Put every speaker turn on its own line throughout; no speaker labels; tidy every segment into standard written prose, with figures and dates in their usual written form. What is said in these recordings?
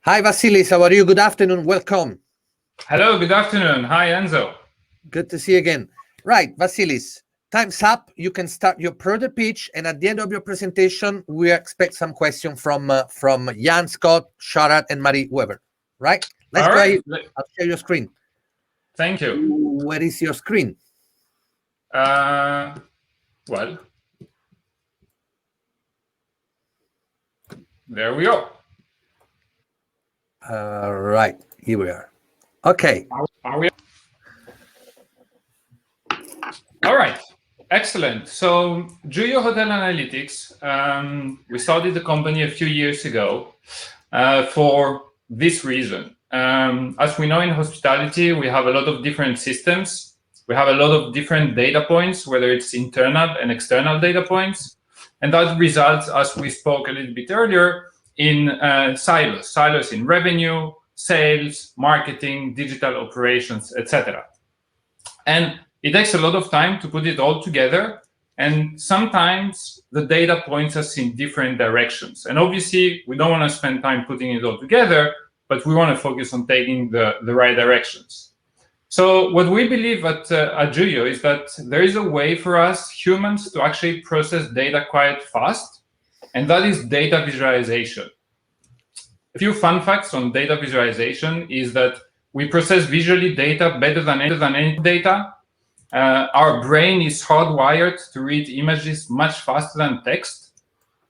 Hi, Vasilis. How are you? Good afternoon. Welcome.
Hello, good afternoon. Hi, Enzo.
Good to see you again. Right, Vasilis, time's up. You can start your product pitch, and at the end of your presentation, we expect some question from Jan, Scott, Sharat, and Marie Weber. Right? Let's
All
go
right.
ahead. I'll share your screen.
Thank you.
Where is your screen?
Well, there we go.
Right, here we are. Okay.
Are we? All right. Excellent. So, JUYO Hotel Analytics, we started the company a few years ago for this reason. As we know in hospitality, we have a lot of different systems. We have a lot of different data points, whether it's internal and external data points. And that results, as we spoke a little bit earlier, in silos in revenue, sales, marketing, digital operations, etc. And it takes a lot of time to put it all together. And sometimes the data points us in different directions. And obviously, we don't want to spend time putting it all together, but we want to focus on taking the right directions. So what we believe at JUYO is that there is a way for us humans to actually process data quite fast, and that is data visualization. A few fun facts on data visualization is that we process visually data better than any data. Our brain is hardwired to read images much faster than text.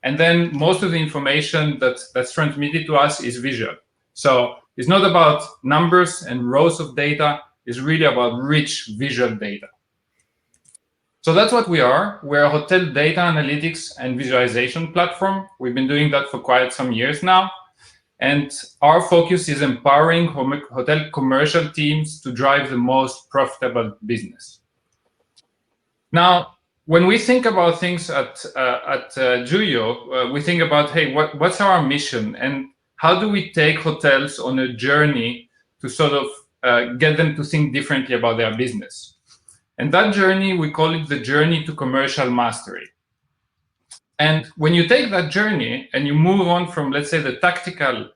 And then most of the information that's transmitted to us is visual. So it's not about numbers and rows of data. It's really about rich visual data. So that's what we are. We're a hotel data analytics and visualization platform. We've been doing that for quite some years now. And our focus is empowering hotel commercial teams to drive the most profitable business. Now, when we think about things at JUYO, we think about, hey, what's our mission? And how do we take hotels on a journey to sort of get them to think differently about their business? And that journey, we call it the journey to commercial mastery. And when you take that journey and you move on from, let's say, the tactical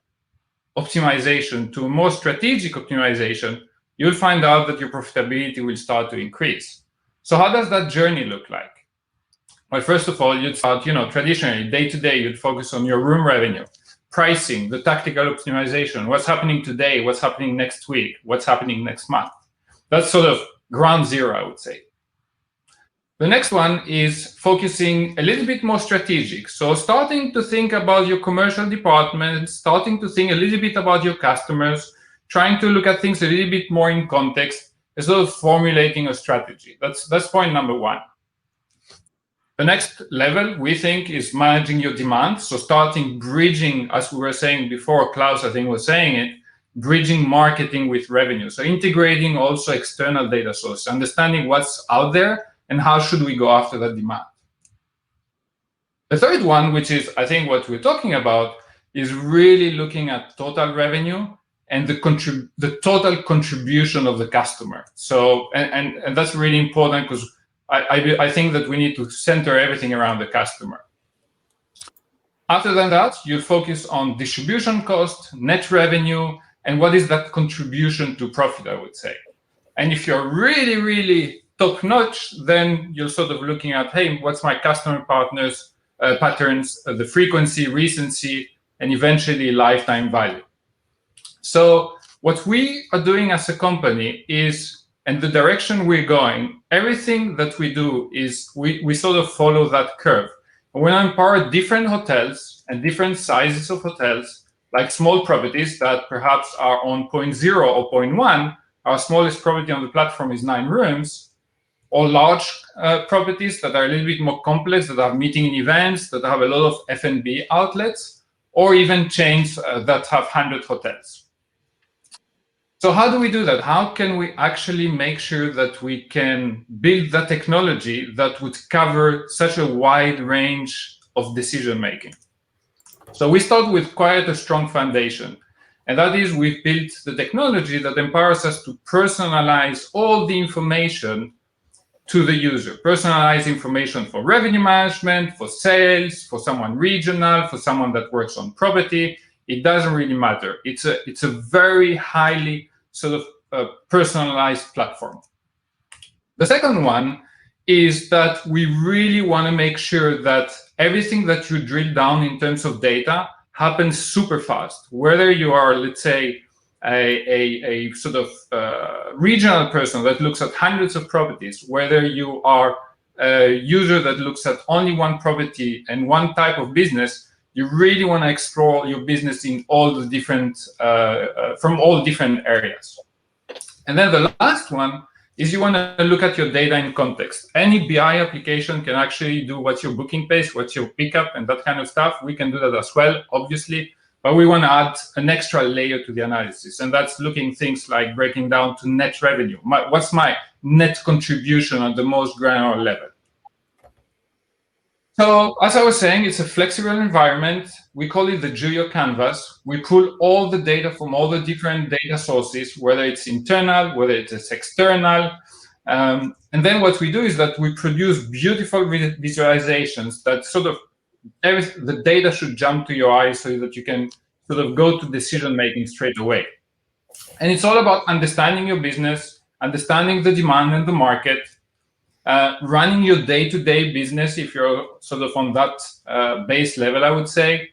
optimization to a more strategic optimization, you'll find out that your profitability will start to increase. So how does that journey look like? Well, first of all, you'd start, traditionally, day to day, you'd focus on your room revenue, pricing, the tactical optimization, what's happening today, what's happening next week, what's happening next month. That's sort of ground zero, I would say. The next one is focusing a little bit more strategic. So starting to think about your commercial department, starting to think a little bit about your customers, trying to look at things a little bit more in context, and sort of formulating a strategy. That's point number one. The next level, we think, is managing your demand. So starting bridging, as we were saying before, Klaus, I think, was saying it, bridging marketing with revenue. So integrating also external data sources, understanding what's out there and how should we go after that demand. The third one, which is, I think, what we're talking about, is really looking at total revenue and the total contribution of the customer. So, and that's really important because I think that we need to center everything around the customer. After that, you focus on distribution cost, net revenue, and what is that contribution to profit, I would say. And if you're really, really top-notch, then you're sort of looking at, hey, what's my customer partners, patterns, the frequency, recency, and eventually lifetime value. So what we are doing as a company is, and the direction we're going, everything that we do is we sort of follow that curve. And we empower different hotels and different sizes of hotels, like small properties that perhaps are on 0.0 or 0.1. Our smallest property on the platform is 9 rooms, or large properties that are a little bit more complex, that have meeting and events, that have a lot of F&B outlets, or even chains that have 100 hotels. So how do we do that? How can we actually make sure that we can build the technology that would cover such a wide range of decision-making? So we start with quite a strong foundation. And that is, we've built the technology that empowers us to personalize all the information to the user. Personalized information for revenue management, for sales, for someone regional, for someone that works on property, it doesn't really matter. It's a very highly sort of personalized platform. The second one is that we really want to make sure that everything that you drill down in terms of data happens super fast. Whether you are, let's say, a sort of regional person that looks at hundreds of properties, whether you are a user that looks at only one property and one type of business, you really want to explore your business in all the different, from all different areas. And then the last one is you want to look at your data in context. Any BI application can actually do what's your booking pace, what's your pickup, and that kind of stuff. We can do that as well, obviously, but we want to add an extra layer to the analysis, and that's looking things like breaking down to net revenue. What's my net contribution at the most granular level? So as I was saying, it's a flexible environment. We call it the JUYO canvas. We pull all the data from all the different data sources, whether it's internal, whether it's external. And then what we do is that we produce beautiful visualizations that sort of, the data should jump to your eyes so that you can sort of go to decision-making straight away. And it's all about understanding your business, understanding the demand in the market, running your day-to-day business if you're sort of on that base level, I would say,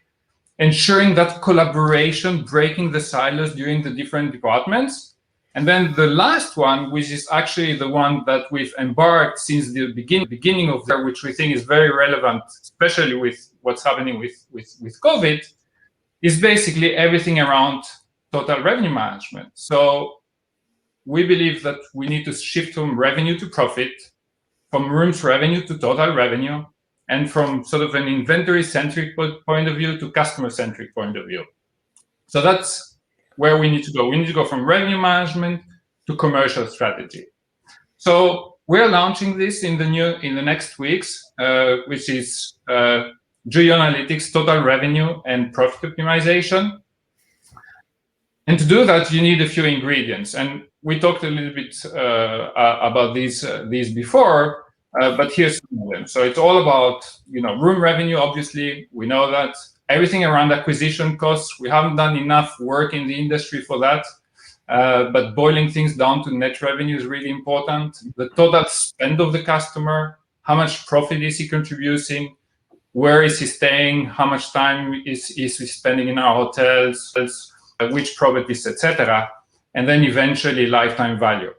ensuring that collaboration, breaking the silos during the different departments. And then the last one, which is actually the one that we've embarked since the beginning of the year, which we think is very relevant, especially with what's happening with COVID, is basically everything around total revenue management. So we believe that we need to shift from revenue to profit, from rooms revenue to total revenue, and from sort of an inventory-centric point of view to customer-centric point of view. So that's where we need to go. We need to go from revenue management to commercial strategy. So we're launching this in the next weeks, which is JUYO Analytics, Total Revenue and Profit Optimization. And to do that, you need a few ingredients. And we talked a little bit about these before, but here's some of them. So it's all about, room revenue. Obviously, we know that. Everything around acquisition costs. We haven't done enough work in the industry for that, but boiling things down to net revenue is really important. The total spend of the customer, how much profit is he contributing, where is he staying, how much time is he spending in our hotels, which properties, etc., and then eventually lifetime value.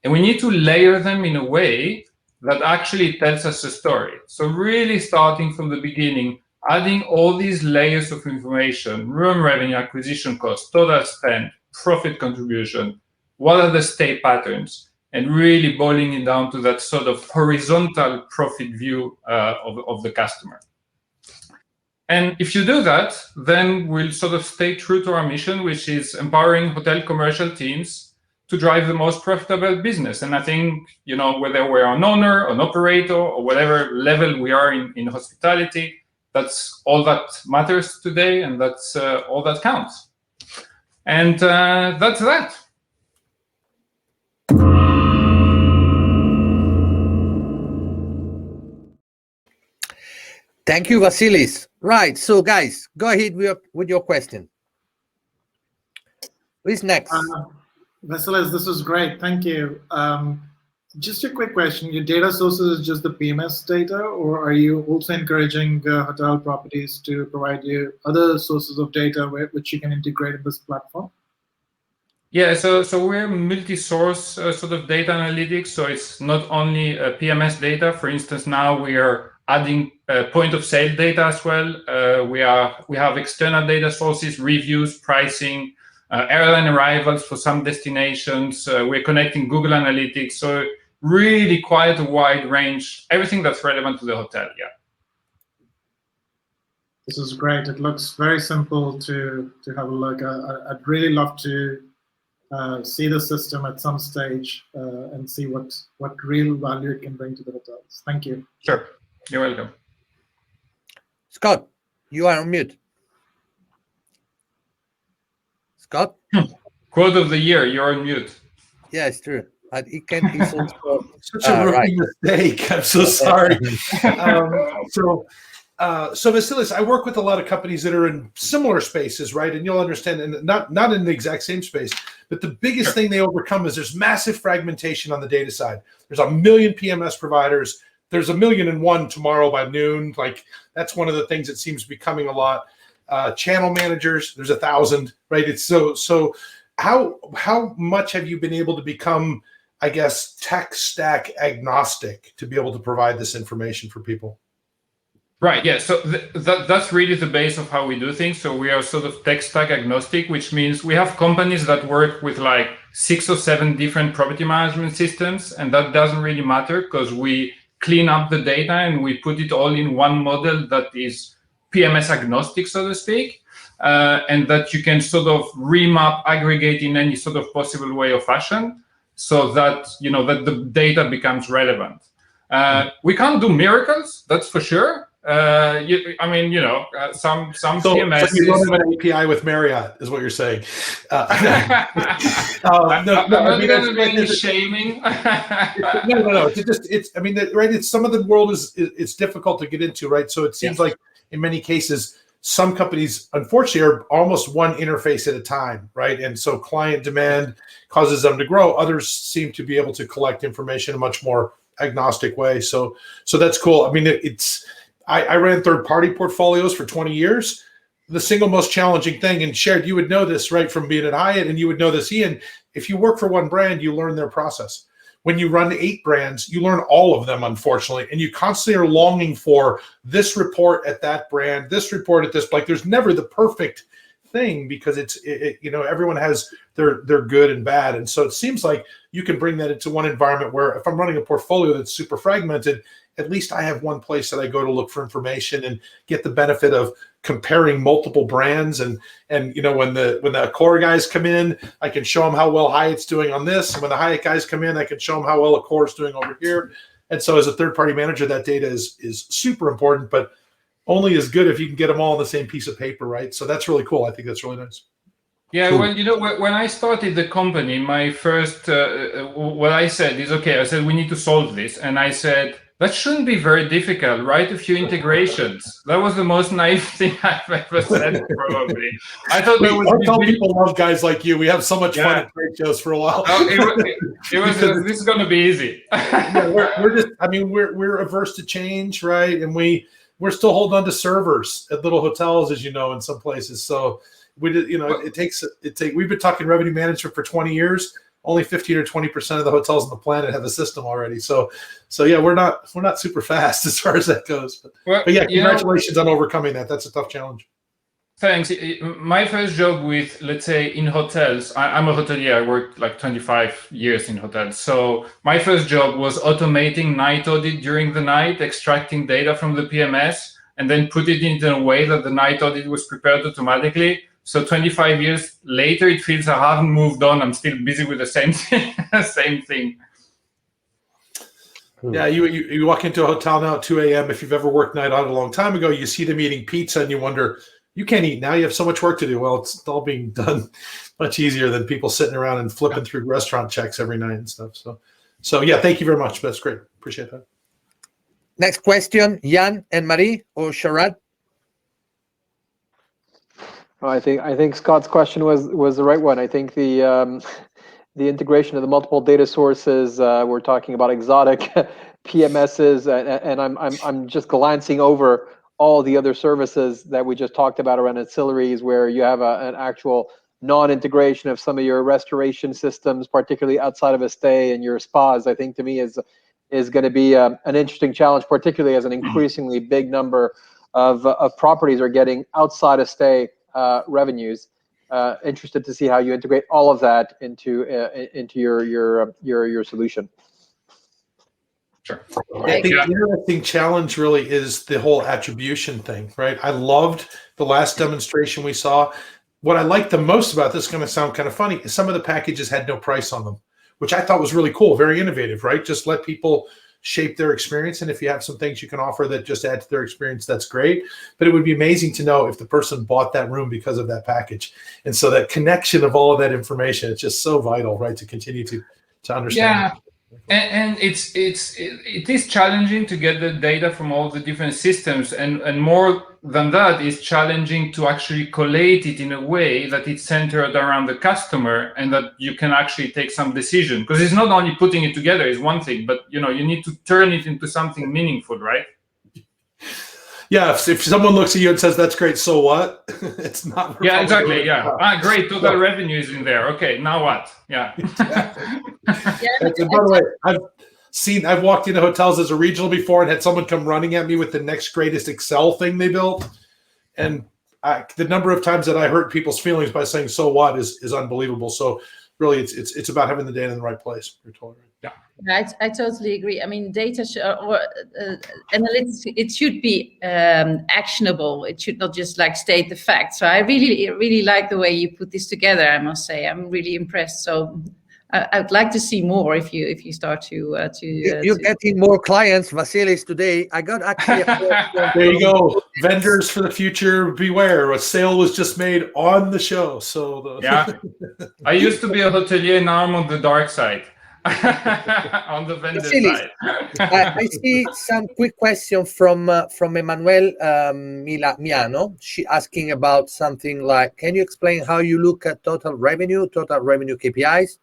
And we need to layer them in a way that actually tells us a story. So really starting from the beginning, adding all these layers of information, room revenue, acquisition cost, total spend, profit contribution, what are the stay patterns, and really boiling it down to that sort of horizontal profit view of the customer. And if you do that, then we'll sort of stay true to our mission, which is empowering hotel commercial teams to drive the most profitable business. And I think, whether we're an owner, an operator, or whatever level we are in hospitality, that's all that matters today, and that's all that counts. And that's that.
Thank you, Vasilis. Right, so guys, go ahead with your question. Who's next?
Vasilis, this was great. Thank you. Just a quick question. Your data sources is just the PMS data, or are you also encouraging hotel properties to provide you other sources of data which you can integrate in this platform?
Yeah, so we're multi-source sort of data analytics. So it's not only PMS data. For instance, now we are adding point of sale data as well. We have external data sources, reviews, pricing, airline arrivals for some destinations. We're connecting Google Analytics. So really quite a wide range, everything that's relevant to the hotel, yeah.
This is great. It looks very simple to have a look. I'd really love to see the system at some stage and see what real value it can bring to the hotels. Thank you.
Sure, you're welcome.
Scott, you are on mute. Scott?
Quote of the year, you're on mute.
Yeah, it's true. It can be
such a rookie mistake. I'm so sorry. So So Vasilis, I work with a lot of companies that are in similar spaces, right? And you'll understand, and not in the exact same space, but the biggest thing they overcome is there's massive fragmentation on the data side. There's 1 million PMS providers. There's 1,000,001 tomorrow by noon. Like, that's one of the things that seems to be coming a lot. Channel managers, there's 1,000, right? It's so how much have you been able to become, I guess, tech stack agnostic to be able to provide this information for people?
Right, yeah, so that's really the base of how we do things. So we are sort of tech stack agnostic, which means we have companies that work with like 6 or 7 different property management systems, and that doesn't really matter because we clean up the data and we put it all in one model that is PMS agnostic, so to speak, and that you can sort of remap, aggregate in any sort of possible way or fashion, so that that the data becomes relevant. We can't do miracles, that's for sure. Some PMS.
So you don't have an API with Marriott, is what you're saying.
I'm not going to do any shaming.
No. It's some of the world it's difficult to get into, right? So it seems like in many cases, some companies, unfortunately, are almost one interface at a time, right? And so client demand causes them to grow. Others seem to be able to collect information in a much more agnostic way. So that's cool. I mean, I ran third-party portfolios for 20 years. The single most challenging thing, and Shared, you would know this, right, from being at Hyatt, and you would know this, Ian, if you work for one brand, you learn their process. When you run 8 brands, you learn all of them, unfortunately, and you constantly are longing for this report at that brand, this report at this, like there's never the perfect thing because everyone has their good and bad. And so it seems like you can bring that into one environment where if I'm running a portfolio that's super fragmented, at least I have one place that I go to look for information and get the benefit of comparing multiple brands. And when the Accor guys come in, I can show them how well Hyatt's doing on this. And when the Hyatt guys come in, I can show them how well Accor's doing over here. And so as a third-party manager, that data is super important, but only as good if you can get them all on the same piece of paper, right? So that's really cool. I think that's really nice.
Yeah, cool. Well, when I started the company, my first, what I said is, okay, I said, we need to solve this. And I said, that shouldn't be very difficult. Write a few integrations. That was the most naive thing I've ever said, probably. I thought that was.
Tell people love guys like you. We have so much fun at trade shows for a while.
This is going to be easy.
We're averse to change, right? And we're still holding on to servers at little hotels, as you know, in some places. So we've been talking revenue management for 20 years. Only 15 or 20% of the hotels on the planet have a system already. So yeah, we're not super fast as far as that goes. But yeah, congratulations on overcoming that. That's a tough challenge.
Thanks. My first job with, let's say, in hotels, I'm a hotelier. I worked like 25 years in hotels. So my first job was automating night audit during the night, extracting data from the PMS, and then put it in a way that the night audit was prepared automatically. So 25 years later, it feels I haven't moved on. I'm still busy with the same thing. Same thing.
Yeah, you walk into a hotel now at 2 a.m. If you've ever worked night audit a long time ago, you see them eating pizza and you wonder, you can't eat now. You have so much work to do. Well, it's all being done much easier than people sitting around and flipping through restaurant checks every night and stuff. So yeah, thank you very much. That's great. Appreciate that.
Next question, Jan and Marie or Sharad?
I think Scott's question was the right one. I think the integration of the multiple data sources. We're talking about exotic PMSs, and I'm just glancing over all the other services that we just talked about around ancillaries, where you have an actual non-integration of some of your restoration systems, particularly outside of a stay, and your spas. I think to me is going to be an interesting challenge, particularly as an increasingly big number of properties are getting outside of stay revenues. Interested to see how you integrate all of that into your solution.
Sure.
I think the interesting challenge really is the whole attribution thing, right? I loved the last demonstration we saw. What I liked the most about this, is going to sound kind of funny, is some of the packages had no price on them, which I thought was really cool, very innovative, right? Just let people shape their experience. And if you have some things you can offer that just add to their experience, that's great. But it would be amazing to know if the person bought that room because of that package. And so that connection of all of that information, it's just so vital, right? To continue to understand.
Yeah. And it is challenging to get the data from all the different systems, and more than that, it's challenging to actually collate it in a way that it's centered around the customer and that you can actually take some decision. Because it's not only putting it together is one thing, but you need to turn it into something meaningful, right?
Yeah, if someone looks at you and says, "That's great," so what? It's not.
Yeah, exactly. Yeah. Great. Total revenue is in there. Okay, now what? Yeah.
Exactly. By the way, I've walked into hotels as a regional before and had someone come running at me with the next greatest Excel thing they built, and the number of times that I hurt people's feelings by saying "so what" is unbelievable. So really, it's about having the data in the right place. You're totally right.
Yeah.
I totally agree. I mean, data or analytics, it should be actionable. It should not just like state the facts. So I really like the way you put this together. I must say, I'm really impressed. So I'd like to see more if you start to.
You're getting more clients, Vasilis. Today, I got actually.
There you go, vendors for the future. Beware, a sale was just made on the show. So
yeah, I used to be a hotelier. Now I'm on the dark side. On the vendor side.
I see some quick question from Emanuel Miano. She asking about something like, can you explain how you look at total revenue KPIs,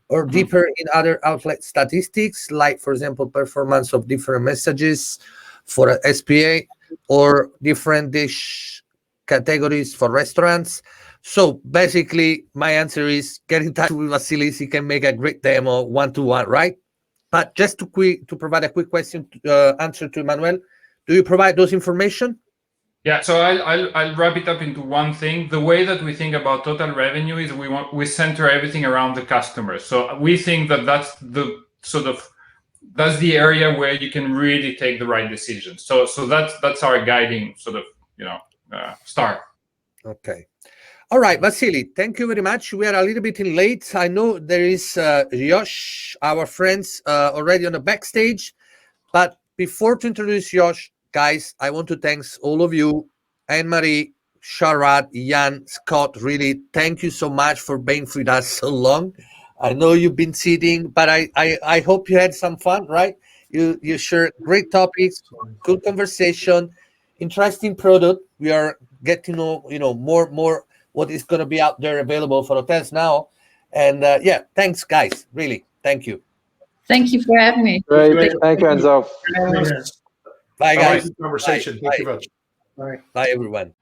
or deeper in other outlet statistics, like for example performance of different messages for a SPA or different dish categories for restaurants? So basically, my answer is get in touch with Vasilis. He can make a great demo one-to-one, right? But just to provide a quick question answer to Emmanuel, do you provide those information?
Yeah, so I'll wrap it up into one thing. The way that we think about total revenue is we center everything around the customer. So we think that that's the area where you can really take the right decisions. So that's our guiding star.
Okay. All right, Vasily, thank you very much. We are a little bit late. I know there is Josh, our friends, already on the backstage. But before to introduce Josh, guys, I want to thank all of you, Anne-Marie, Sharad, Jan, Scott. Really, thank you so much for being with us so long. I know you've been sitting, but I hope you had some fun, right? You shared great topics, good conversation, interesting product. We are getting to know, more what is going to be out there available for hotels now. And yeah, thanks, guys. Really, thank you.
Thank you for having me.
Great. Thank you, Enzo.
Bye, guys.
Conversation. Thank you very much.
Bye.
Bye, everyone.